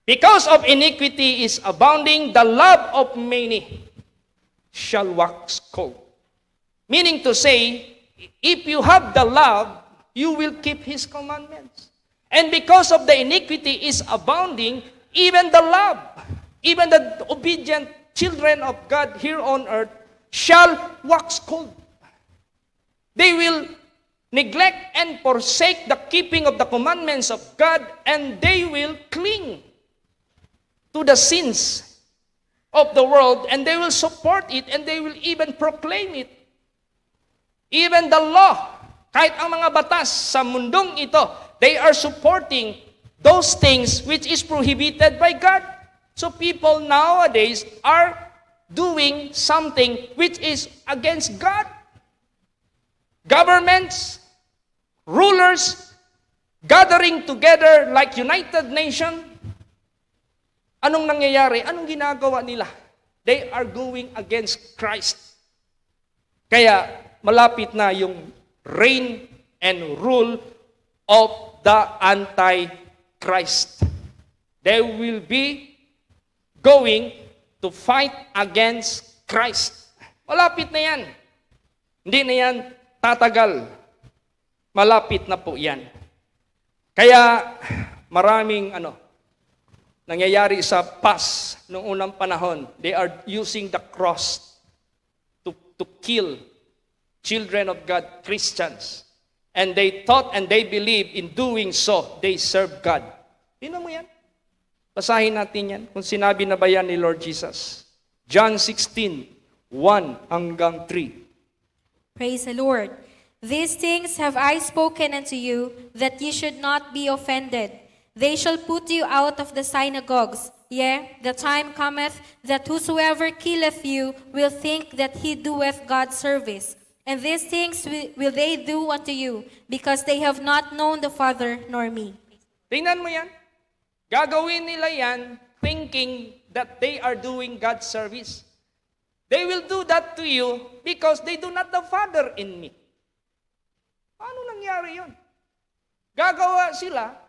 Because of iniquity is abounding, the love of many shall wax cold. Meaning to say, if you have the love, you will keep His commandments. And because of the iniquity is abounding, even the love, even the obedient children of God here on earth shall wax cold. They will neglect and forsake the keeping of the commandments of God, and they will cling to the sins of the world, and they will support it, and they will even proclaim it. Even the law, kahit ang mga batas sa mundong ito, they are supporting those things which is prohibited by God. So people nowadays are doing something which is against God. Governments, rulers, gathering together like United Nations. Anong nangyayari? Anong ginagawa nila? They are going against Christ. Kaya malapit na yung reign and rule of the Antichrist. They will be going to fight against Christ. Malapit na yan. Hindi na yan tatagal. Malapit na po yan. Kaya maraming nangyayari sa past noong unang panahon. They are using the cross to kill children of God, Christians. And they thought and they believe in doing so, they serve God. Tingnan mo yan. Basahin natin yan. Kung sinabi na ba yan ni Lord Jesus. John 16, 1 hanggang 3. Praise the Lord. These things have I spoken unto you, that ye should not be offended. They shall put you out of the synagogues. Yea, the time cometh that whosoever killeth you will think that he doeth God service. And these things will they do unto you, because they have not known the Father nor me. Tingnan mo yan. Gagawin nila yan thinking that they are doing God's service. They will do that to you because they do not the Father in me. Paano nangyari yun? Gagawa sila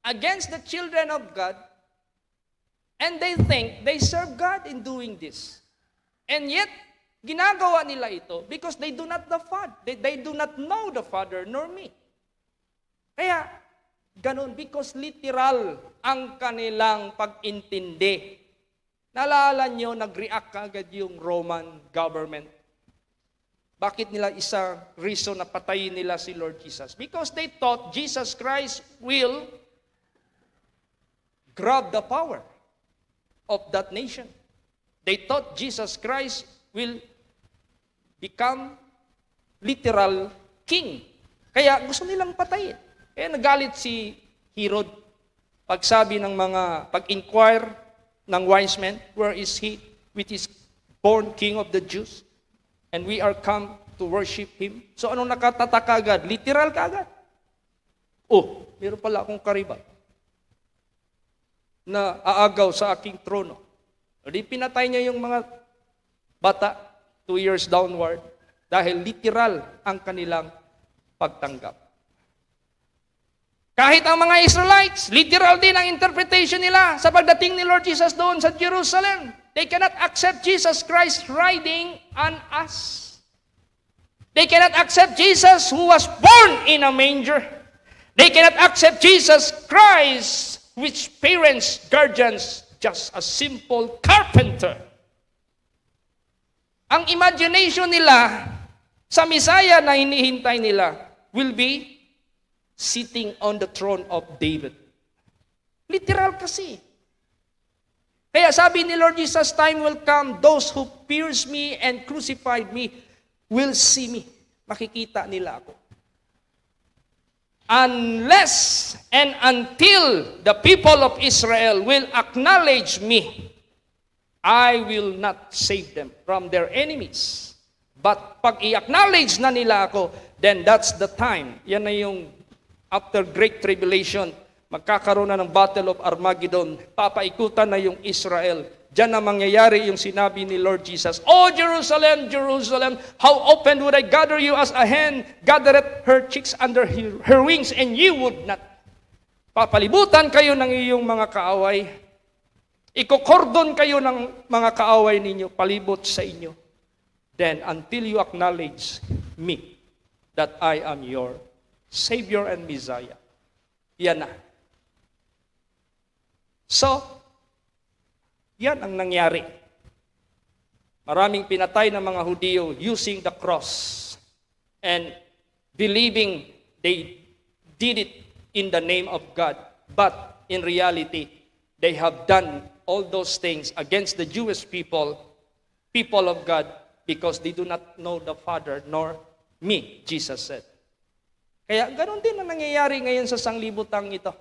against the children of God, and they think they serve God in doing this. And yet, ginagawa nila ito because they do not the Father. They do not know the Father nor me. Kaya, ganun, because literal ang kanilang pag-intindi. Naalala nyo, nag-react agad yung Roman government. Bakit nila isa reason na patayin nila si Lord Jesus? Because they thought Jesus Christ will grab the power of that nation. They thought Jesus Christ will become literal king. Kaya gusto nilang patayin. Kaya nagalit si Herod. Pagsabi ng mga, pag-inquire ng wise men, where is he which is born king of the Jews? And we are come to worship him. So anong nakatataka agad? Literal ka agad. Oh, meron pala akong karibal na aagaw sa aking trono. O di pinatay niya yung mga bata, 2 years downward. Dahil literal ang kanilang pagtanggap. Kahit ang mga Israelites, literal din ang interpretation nila sa pagdating ni Lord Jesus doon sa Jerusalem. They cannot accept Jesus Christ riding on us. They cannot accept Jesus who was born in a manger. They cannot accept Jesus Christ, which parents, guardians, just a simple carpenter. Ang imagination nila sa Messiah na hinihintay nila will be sitting on the throne of David. Literal kasi. Kaya sabi ni Lord Jesus, time will come, those who pierced me and crucified me will see me. Makikita nila ako. Unless and until the people of Israel will acknowledge me, I will not save them from their enemies. But pag i-acknowledge na nila ako, then that's the time. Yan na yung after Great Tribulation, magkakaroon na ng Battle of Armageddon, papaikutan na yung Israel. Diyan na mangyayari yung sinabi ni Lord Jesus, "O Jerusalem, Jerusalem, how often would I gather you as a hen gathereth her chicks under her wings, and you would not." Papalibutan kayo ng iyong mga kaaway. Ikokordon kayo ng mga kaaway ninyo, palibot sa inyo. Then, until you acknowledge me, that I am your Savior and Messiah. Yan na. So, yan ang nangyari. Maraming pinatay ng mga Hudyo using the cross and believing they did it in the name of God. But in reality, they have done all those things against the Jewish people of God, because they do not know the Father nor me, Jesus said. Kaya ganoon din ang nangyayari ngayon sa sanglibutang ito.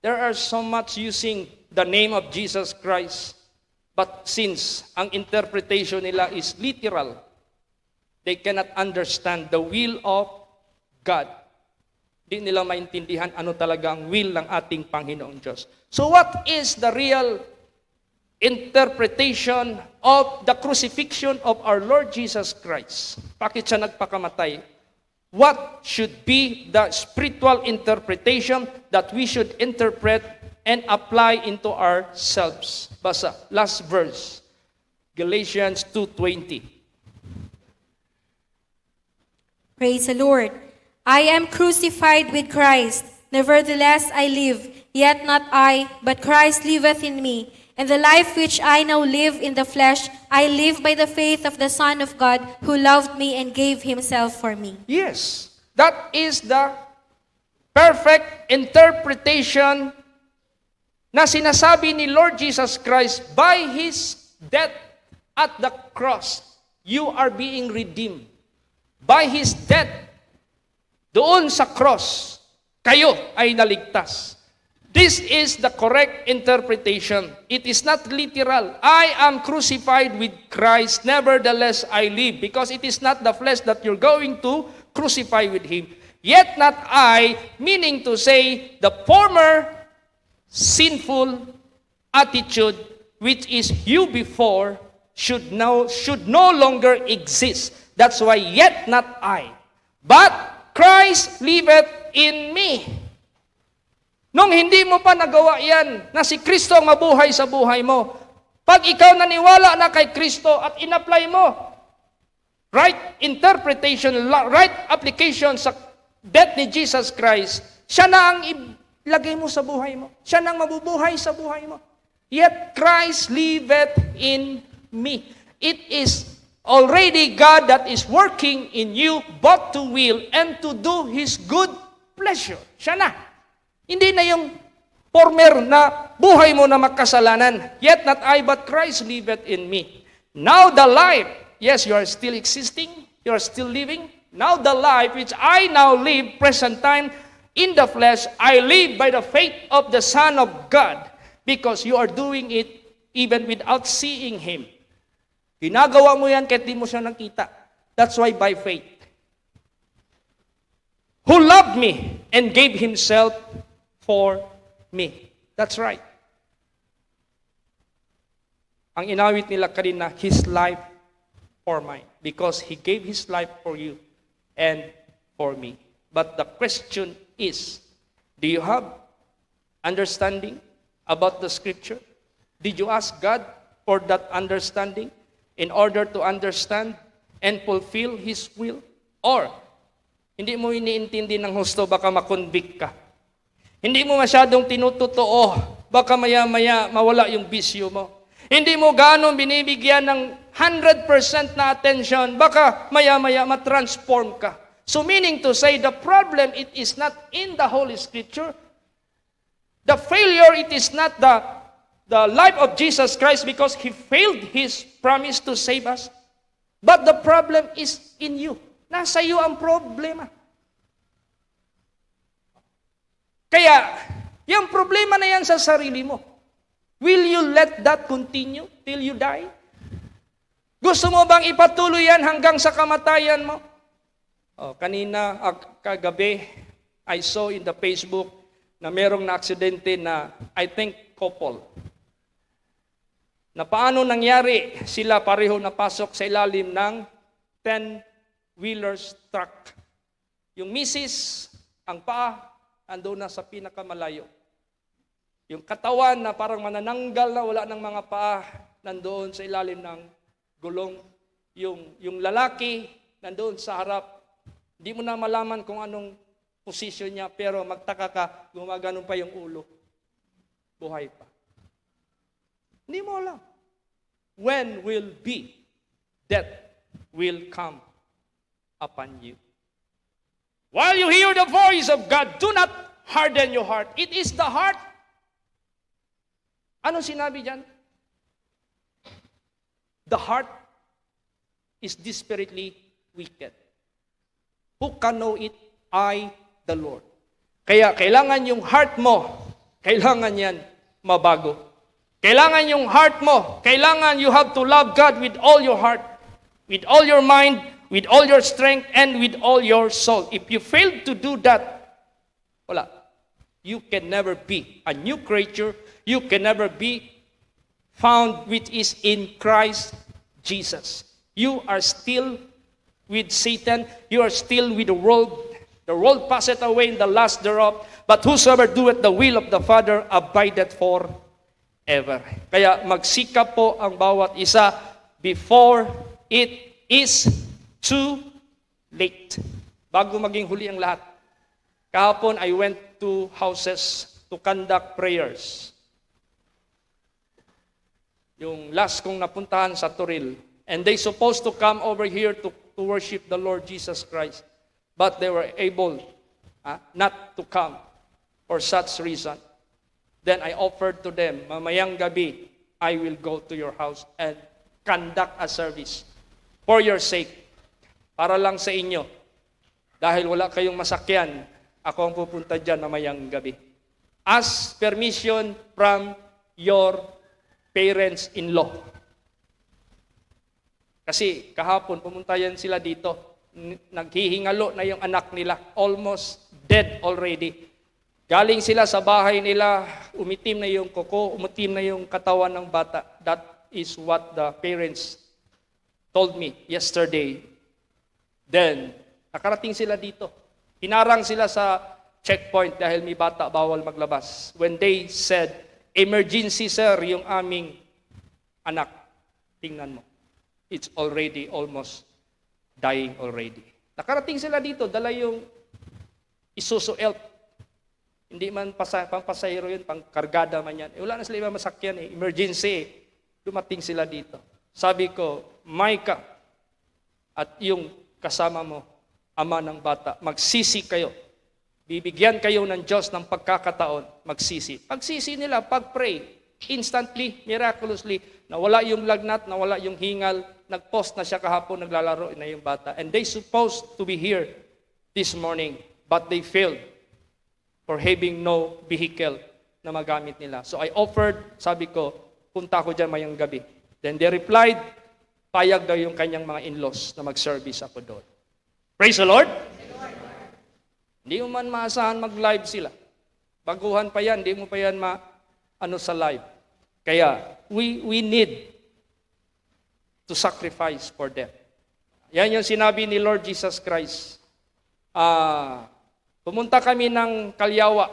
There are so much using the name of Jesus Christ, but since ang interpretation nila is literal, they cannot understand the will of God. Di nila maintindihan ano talaga ang will ng ating Panginoong Diyos. So what is the real interpretation of the crucifixion of our Lord Jesus Christ? Bakit siya nagpakamatay? What should be the spiritual interpretation that we should interpret and apply into ourselves? Basa, last verse, Galatians 2:20. Praise the Lord. I am crucified with Christ. Nevertheless I live, yet not I, but Christ liveth in me. And the life which I now live in the flesh, I live by the faith of the Son of God, who loved me and gave himself for me. Yes, that is the perfect interpretation na sinasabi ni Lord Jesus Christ. By His death at the cross, you are being redeemed. By His death, doon sa cross, kayo ay naligtas. This is the correct interpretation. It is not literal. I am crucified with Christ, nevertheless I live. Because it is not the flesh that you're going to crucify with Him. Yet not I, meaning to say, the former sinful attitude which is you before should no longer exist. That's why yet not I, but Christ liveth in me. Nung hindi mo pa nagawa yan, na si Kristo ang mabuhay sa buhay mo, pag ikaw naniwala na kay Kristo at in-apply mo, right interpretation, right application sa death ni Jesus Christ, siya na ang ilagay mo sa buhay mo. Siya na ang mabubuhay sa buhay mo. Yet Christ liveth in me. It is already God that is working in you both to will and to do His good pleasure. Siya na. Hindi na yung former na buhay mo na makasalanan. Yet not I, but Christ liveth in me. Now the life, yes, you are still existing, you are still living. Now the life which I now live, present time, in the flesh, I live by the faith of the Son of God, because you are doing it even without seeing Him. Ginagawa mo yan kahit di mo siya nakita. That's why by faith. Who loved me and gave Himself for me. That's right. Ang inawit nila kanina, His life for mine, because He gave His life for you and for me. But the question is, do you have understanding about the Scripture? Did you ask God for that understanding in order to understand and fulfill His will? Or, hindi mo iniintindi ng husto, baka makonvict ka. Hindi mo masyadong tinutotoo, baka maya-maya mawala yung bisyo mo. Hindi mo ganong binibigyan ng 100% na attention, baka maya-maya matransform ka. So meaning to say, the problem, it is not in the Holy Scripture. The failure, it is not the life of Jesus Christ because He failed His promise to save us. But the problem is in you. Nasa iyo ang problema. Kaya, yung problema na yan sa sarili mo, will you let that continue till you die? Gusto mo bang ipatuloy yan hanggang sa kamatayan mo? Kanina, kagabi, I saw in the Facebook na merong na-aksidente na, I think, couple. Na paano nangyari, sila pareho napasok sa ilalim ng 10-wheelers truck. Yung misis, ang paa, ando na sa pinakamalayo. Yung katawan na parang manananggal na wala ng mga paa, nandoon sa ilalim ng gulong. Yung lalaki, nandoon sa harap. Hindi mo na malaman kung anong posisyon niya, pero magtaka ka, gumaganon pa yung ulo. Buhay pa. Hindi mo alam. When will be death will come upon you. While you hear the voice of God, do not harden your heart. It is the heart. Ano sinabi dyan? The heart is desperately wicked. Who can know it? I, the Lord. Kaya kailangan yung heart mo, kailangan yan mabago. Kailangan yung heart mo, kailangan you have to love God with all your heart, with all your mind, with all your strength, and with all your soul. If you fail to do that, wala. You can never be a new creature. You can never be found which is in Christ Jesus. You are still with Satan. You are still with the world. The world passeth away in the lust thereof. But whosoever doeth the will of the Father abideth forever. Kaya magsikap po ang bawat isa before it is too late. Bago maging huli ang lahat. Kahapon, I went to houses to conduct prayers. Yung last kong napuntahan sa Toril. And they supposed to come over here to worship the Lord Jesus Christ. But they were able not to come for such reason. Then I offered to them, mamayang gabi, I will go to your house and conduct a service for your sake. Para lang sa inyo. Dahil wala kayong masakyan, ako ang pupunta dyan mamayang gabi. Ask permission from your parents-in-law. Kasi kahapon, pumunta yan sila dito. Naghihingalo na yung anak nila. Almost dead already. Galing sila sa bahay nila, umitim na yung kuko, umitim na yung katawan ng bata. That is what the parents told me yesterday. Then, nakarating sila dito. Hinarang sila sa checkpoint dahil may bata, bawal maglabas. When they said, emergency sir, yung aming anak, tingnan mo. It's already almost dying already. Nakarating sila dito, dala yung Isuzu Elf. Hindi man pampasahero yun, pangkargada man yan. Wala na sila ibang masakyan eh. Emergency eh. Dumating sila dito. Sabi ko, Micah, at yung kasama mo, ama ng bata, magsisi kayo. Bibigyan kayo ng Diyos ng pagkakataon, magsisi. Pagsisi nila, pag-pray, instantly, miraculously, nawala yung lagnat, nawala yung hingal, nag-post na siya kahapon, naglalaro na yung bata. And they supposed to be here this morning, but they failed for having no vehicle na magamit nila. So I offered, sabi ko, punta ko dyan mayang gabi. Then they replied, payag daw yung kanyang mga in-laws na mag-service ako doon. Praise the Lord! Hindi mo man maasahan mag-live sila. Baguhan pa yan, hindi mo pa yan sa live. Kaya, we need to sacrifice for them. Yan yung sinabi ni Lord Jesus Christ. Pumunta kami ng Kalyawa.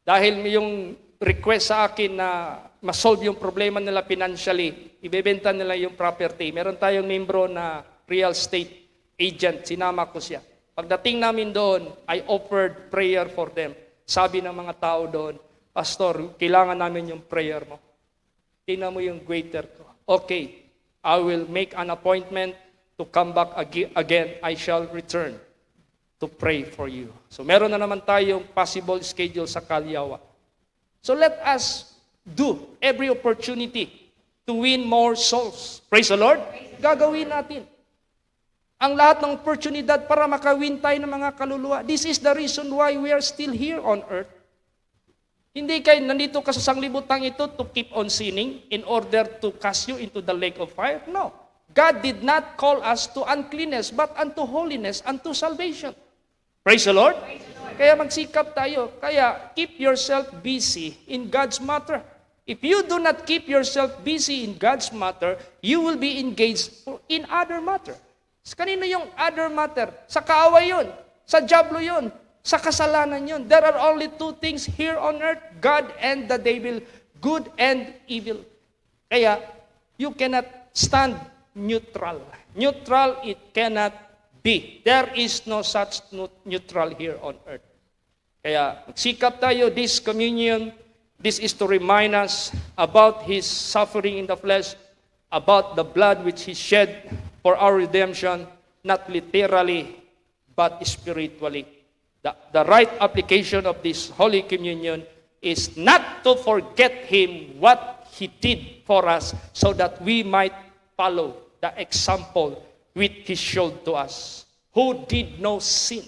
Dahil yung request sa akin na masolve yung problema nila financially, ibebenta nila yung property. Meron tayong membro na real estate agent, sinama ko siya. Pagdating namin doon, I offered prayer for them. Sabi ng mga tao doon, Pastor, kailangan namin yung prayer mo. Tingnan mo yung waiter ko. Okay, I will make an appointment to come back again. I shall return to pray for you. So meron na naman tayong possible schedule sa Kalyawa. So let us do every opportunity to win more souls. Praise the Lord. Gagawin natin ang lahat ng oportunidad para makawin tayo ng mga kaluluwa. This is the reason why we are still here on earth. Hindi kayo nandito ka sa sanglibutang ito to keep on sinning in order to cast you into the lake of fire. No. God did not call us to uncleanness but unto holiness, unto salvation. Praise the Lord. Kaya magsikap tayo. Kaya keep yourself busy in God's matter. If you do not keep yourself busy in God's matter, you will be engaged in other matter. Kanino yung other matter? Sa kaaway yun. Sa diablo yun. Sa kasalanan yun. There are only two things here on earth, God and the devil, good and evil. Kaya you cannot stand neutral. Neutral it cannot be. There is no such neutral here on earth. Kaya magsikap tayo, this communion, this is to remind us about His suffering in the flesh, about the blood which He shed for our redemption, not literally, but spiritually. The right application of this Holy Communion is not to forget Him, what He did for us, so that we might follow the example which He showed to us, who did no sin.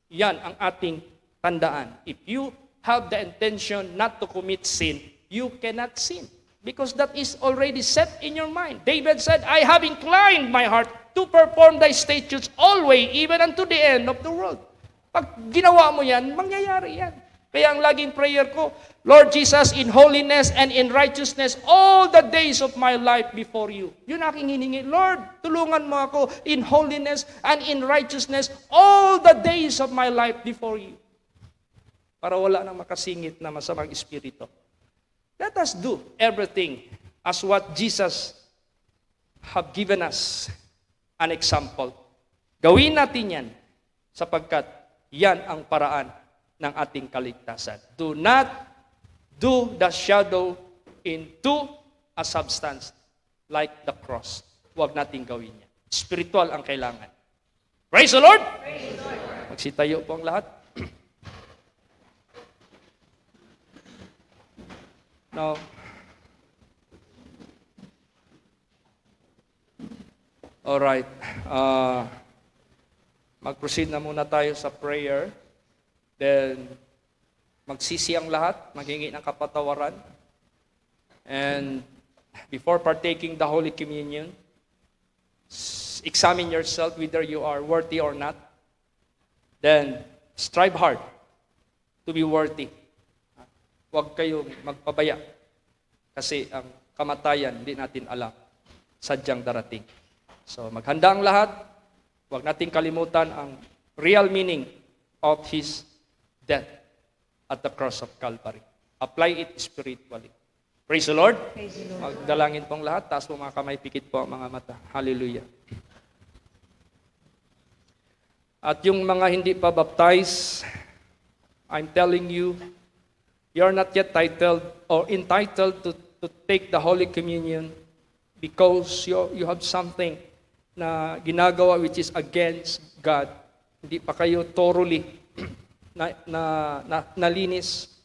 Yan ang ating tandaan. If you have the intention not to commit sin, you cannot sin. Because that is already set in your mind. David said, I have inclined my heart to perform thy statutes always, even unto the end of the world. Pag ginawa mo yan, mangyayari yan. Kaya ang laging prayer ko, Lord Jesus, in holiness and in righteousness, all the days of my life before you. Yun aking hiningi. Lord, tulungan mo ako in holiness and in righteousness, all the days of my life before you. Para wala nang makasingit na masamang espiritu. Let us do everything as what Jesus have given us an example. Gawin natin yan sapagkat yan ang paraan ng ating kaligtasan. Do not do the shadow into a substance like the cross. Huwag nating gawin yan. Spiritual ang kailangan. Praise the Lord! Praise the Lord. Magsitayo po ang lahat. Now, all right. Mag-proceed na muna tayo sa prayer. Then, magsisi ang lahat, maghingi ng kapatawaran. And before partaking the Holy Communion, examine yourself whether you are worthy or not. Then, strive hard to be worthy. Huwag kayong magpabaya. Kasi ang kamatayan, hindi natin alam. Sadyang darating. So, maghanda ang lahat. Huwag nating kalimutan ang real meaning of His death at the cross of Calvary. Apply it spiritually. Praise the Lord. Praise the Lord. Magdalangin pong lahat. Taas po mga kamay, pikit po ang mga mata. Hallelujah. At yung mga hindi pa baptize, I'm telling you, you're not yet entitled to take the Holy Communion because you have something na ginagawa which is against God. Hindi pa kayo thoroughly nalinis.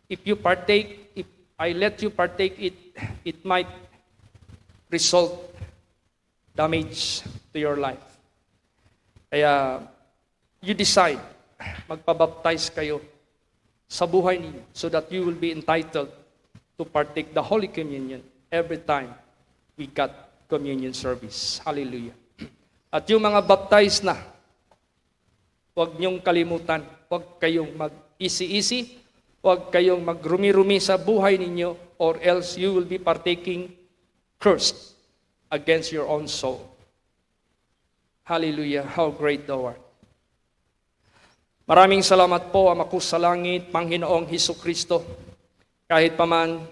If you partake, if I let you partake it might result damage to your life. Kaya you decide, magpabaptize kayo sa buhay ninyo so that you will be entitled to partake the Holy Communion every time we got communion service. Hallelujah. At yung mga baptized na, huwag niyong kalimutan, huwag kayong mag-isi-isi, huwag kayong magrumi-rumi sa buhay ninyo or else you will be partaking cursed against your own soul. Hallelujah, how great thou art. Maraming salamat po, Ama ko sa langit, Panginoong Hesukristo. Kahit paman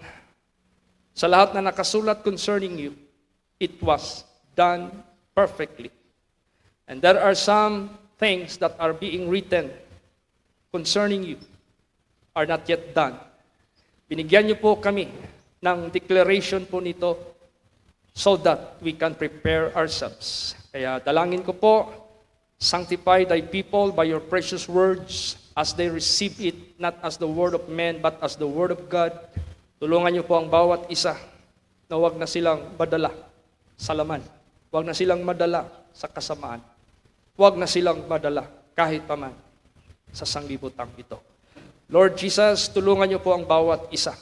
sa lahat na nakasulat concerning you, it was done perfectly. And there are some things that are being written concerning you are not yet done. Binigyan niyo po kami ng declaration po nito so that we can prepare ourselves. Kaya dalangin ko po, sanctify thy people by your precious words as they receive it, not as the word of men, but as the word of God. Tulungan niyo po ang bawat isa na huwag na silang madala sa laman. Huwag na silang madala sa kasamaan. Huwag na silang madala kahit paman sa sanglibutang ito. Lord Jesus, tulungan niyo po ang bawat isa.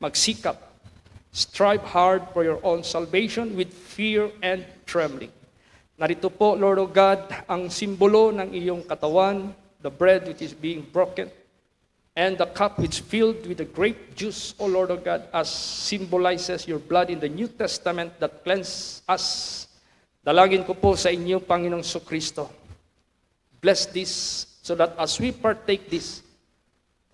Magsikap. Strive hard for your own salvation with fear and trembling. Narito po, Lord of God, ang simbolo ng iyong katawan, the bread which is being broken, and the cup which filled with the grape juice, O Lord of God, as symbolizes your blood in the New Testament that cleanses us. Dalangin ko po sa inyo, Panginoong Kristo. Bless this so that as we partake this,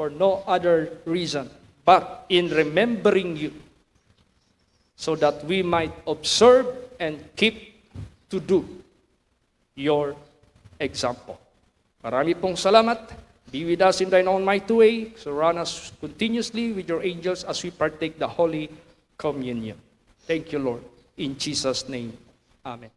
for no other reason, but in remembering you, so that we might observe and keep to do your example. Marami pong salamat. Be with us in thine own mighty way. Surround us continuously with your angels as we partake the Holy Communion. Thank you, Lord. In Jesus' name, amen.